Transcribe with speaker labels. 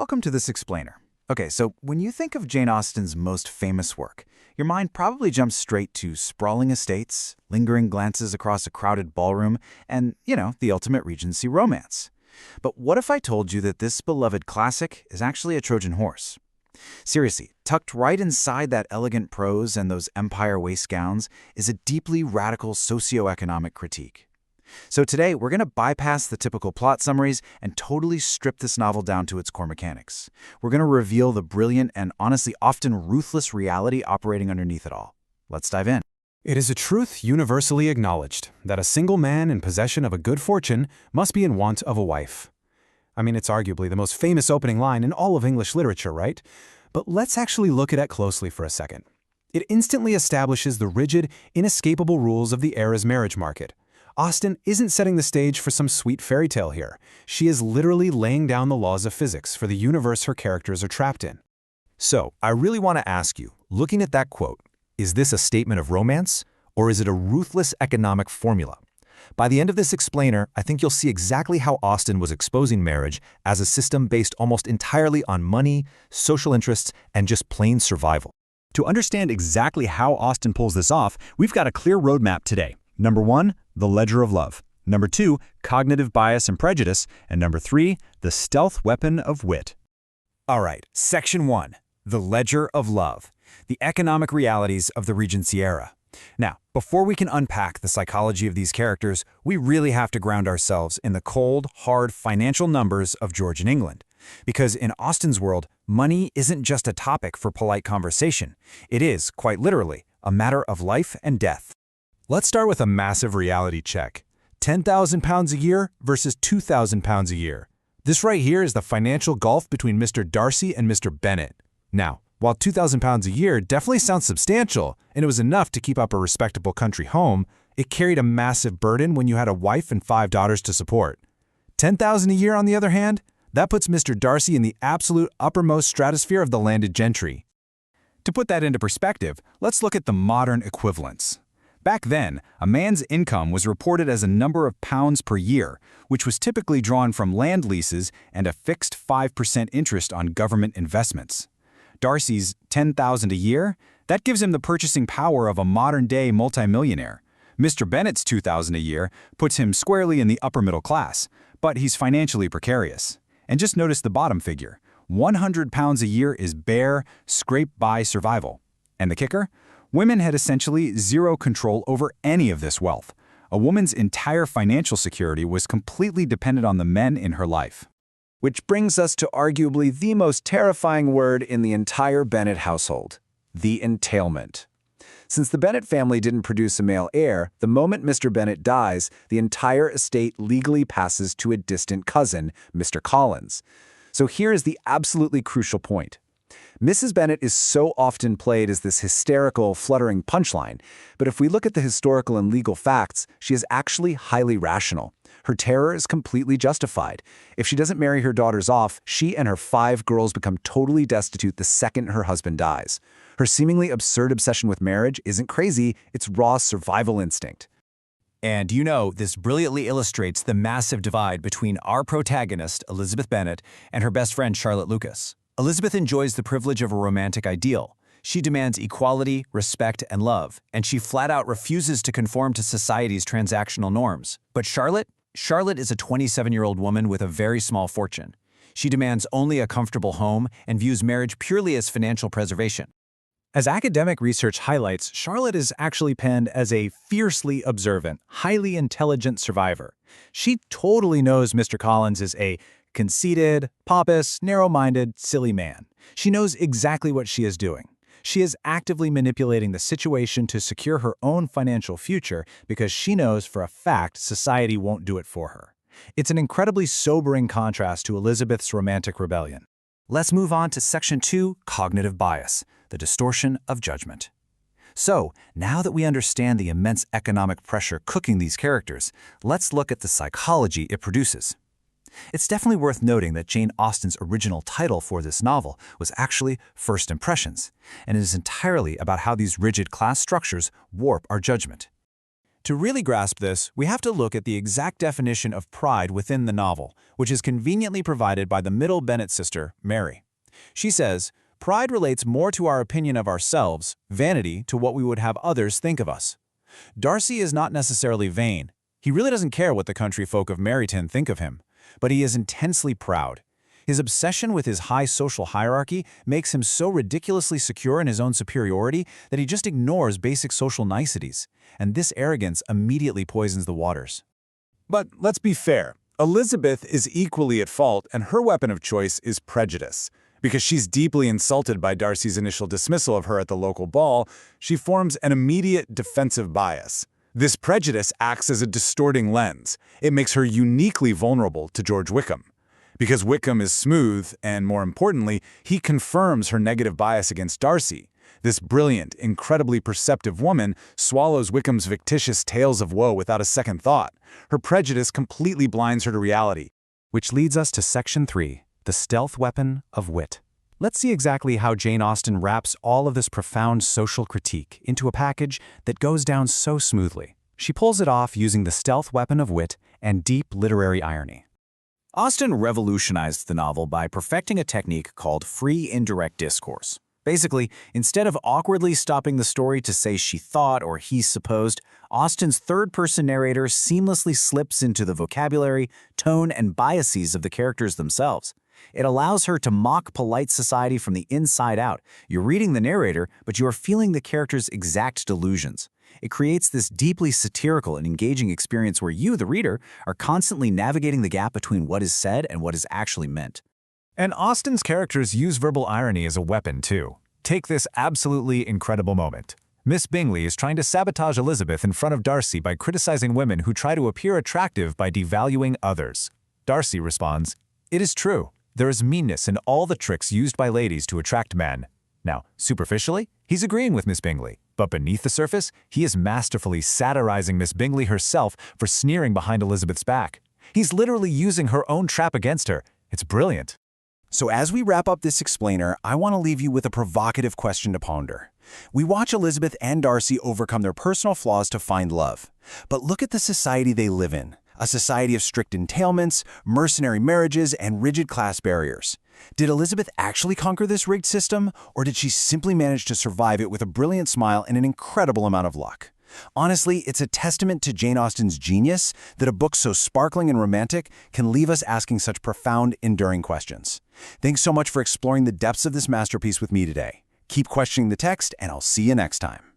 Speaker 1: welcome to this explainer. Okay, so when you think of Jane Austen's most famous work, your mind probably jumps straight to sprawling estates, lingering glances across a crowded ballroom, and, the ultimate Regency romance. But what if I told you that this beloved classic is actually a Trojan horse? Seriously, tucked right inside that elegant prose and those empire waist gowns is a deeply radical socioeconomic critique. So today, we're going to bypass the typical plot summaries and totally strip this novel down to its core mechanics. We're going to reveal the brilliant and honestly often ruthless reality operating underneath it all. Let's dive in.
Speaker 2: It is a truth universally acknowledged that a single man in possession of a good fortune must be in want of a wife. I mean, it's arguably the most famous opening line in all of English literature, right? But let's actually look at it closely for a second. It instantly establishes the rigid, inescapable rules of the era's marriage market. Austen isn't setting the stage for some sweet fairy tale here. She is literally laying down the laws of physics for the universe her characters are trapped in.
Speaker 3: So, I really want to ask you, looking at that quote, is this a statement of romance, or is it a ruthless economic formula? By the end of this explainer, I think you'll see exactly how Austen was exposing marriage as a system based almost entirely on money, social interests, and just plain survival.
Speaker 4: To understand exactly how Austen pulls this off, we've got a clear roadmap today. Number 1, the ledger of love. Number 2, cognitive bias and prejudice. And number 3, the stealth weapon of wit.
Speaker 1: All right, Section 1, the ledger of love, the economic realities of the Regency-era. Now, before we can unpack the psychology of these characters, we really have to ground ourselves in the cold, hard financial numbers of Georgian England. Because in Austen's world, money isn't just a topic for polite conversation. It is, quite literally, a matter of life and death.
Speaker 2: Let's start with a massive reality check. £10,000 a year versus £2,000 a year. This right here is the financial gulf between Mr. Darcy and Mr. Bennet. Now, while £2,000 a year definitely sounds substantial, and it was enough to keep up a respectable country home, it carried a massive burden when you had a wife and 5 daughters to support. $10,000 a year, on the other hand, that puts Mr. Darcy in the absolute uppermost stratosphere of the landed gentry.
Speaker 1: To put that into perspective, let's look at the modern equivalents. Back then, a man's income was reported as a number of pounds per year, which was typically drawn from land leases and a fixed 5% interest on government investments. Darcy's $10,000 a year, that gives him the purchasing power of a modern-day multimillionaire. Mr. Bennet's $2,000 a year puts him squarely in the upper middle class, but he's financially precarious. And just notice the bottom figure. £100 a year is bare, scrape-by survival. And the kicker? Women had essentially zero control over any of this wealth. A woman's entire financial security was completely dependent on the men in her life. Which brings us to arguably the most terrifying word in the entire Bennet household, the entailment. Since the Bennet family didn't produce a male heir, the moment Mr. Bennet dies, the entire estate legally passes to a distant cousin, Mr. Collins. So here is the absolutely crucial point. Mrs. Bennet is so often played as this hysterical, fluttering punchline, but if we look at the historical and legal facts, she is actually highly rational. Her terror is completely justified. If she doesn't marry her daughters off, she and her 5 girls become totally destitute the second her husband dies. Her seemingly absurd obsession with marriage isn't crazy, it's raw survival instinct.
Speaker 4: And this brilliantly illustrates the massive divide between our protagonist, Elizabeth Bennet, and her best friend, Charlotte Lucas. Elizabeth enjoys the privilege of a romantic ideal. She demands equality, respect, and love, and she flat out refuses to conform to society's transactional norms. But Charlotte is a 27-year-old woman with a very small fortune. She demands only a comfortable home and views marriage purely as financial preservation.
Speaker 2: As academic research highlights, Charlotte is actually penned as a fiercely observant, highly intelligent survivor. She totally knows Mr. Collins is a conceited, pompous, narrow-minded, silly man. She knows exactly what she is doing. She is actively manipulating the situation to secure her own financial future because she knows for a fact society won't do it for her. It's an incredibly sobering contrast to Elizabeth's romantic rebellion.
Speaker 1: Let's move on to Section 2, cognitive bias, the distortion of judgment. So, now that we understand the immense economic pressure cooking these characters, let's look at the psychology it produces. It's definitely worth noting that Jane Austen's original title for this novel was actually First Impressions, and it is entirely about how these rigid class structures warp our judgment.
Speaker 2: To really grasp this, we have to look at the exact definition of pride within the novel, which is conveniently provided by the middle Bennet sister, Mary. She says, "Pride relates more to our opinion of ourselves, vanity to what we would have others think of us." Darcy is not necessarily vain. He really doesn't care what the country folk of Meryton think of him, but he is intensely proud. His obsession with his high social hierarchy makes him so ridiculously secure in his own superiority that he just ignores basic social niceties, and this arrogance immediately poisons the waters.
Speaker 1: But let's be fair. Elizabeth is equally at fault, and her weapon of choice is prejudice. Because she's deeply insulted by Darcy's initial dismissal of her at the local ball, she forms an immediate defensive bias. This prejudice acts as a distorting lens. It makes her uniquely vulnerable to George Wickham. Because Wickham is smooth, and more importantly, he confirms her negative bias against Darcy. This brilliant, incredibly perceptive woman swallows Wickham's fictitious tales of woe without a second thought. Her prejudice completely blinds her to reality.
Speaker 2: Which leads us to Section 3, the stealth weapon of wit. Let's see exactly how Jane Austen wraps all of this profound social critique into a package that goes down so smoothly. She pulls it off using the stealth weapon of wit and deep literary irony. Austen revolutionized the novel by perfecting a technique called free indirect discourse. Basically, instead of awkwardly stopping the story to say she thought or he supposed, Austen's third-person narrator seamlessly slips into the vocabulary, tone, and biases of the characters themselves. It allows her to mock polite society from the inside out. You're reading the narrator, but you are feeling the character's exact delusions. It creates this deeply satirical and engaging experience where you, the reader, are constantly navigating the gap between what is said and what is actually meant.
Speaker 3: And Austen's characters use verbal irony as a weapon, too. Take this absolutely incredible moment. Miss Bingley is trying to sabotage Elizabeth in front of Darcy by criticizing women who try to appear attractive by devaluing others. Darcy responds, "It is true. There is meanness in all the tricks used by ladies to attract men." Now, superficially, he's agreeing with Miss Bingley, but beneath the surface, he is masterfully satirizing Miss Bingley herself for sneering behind Elizabeth's back. He's literally using her own trap against her. It's brilliant.
Speaker 1: So as we wrap up this explainer, I want to leave you with a provocative question to ponder. We watch Elizabeth and Darcy overcome their personal flaws to find love. But look at the society they live in, a society of strict entailments, mercenary marriages, and rigid class barriers. Did Elizabeth actually conquer this rigged system, or did she simply manage to survive it with a brilliant smile and an incredible amount of luck? Honestly, it's a testament to Jane Austen's genius that a book so sparkling and romantic can leave us asking such profound, enduring questions. Thanks so much for exploring the depths of this masterpiece with me today. Keep questioning the text, and I'll see you next time.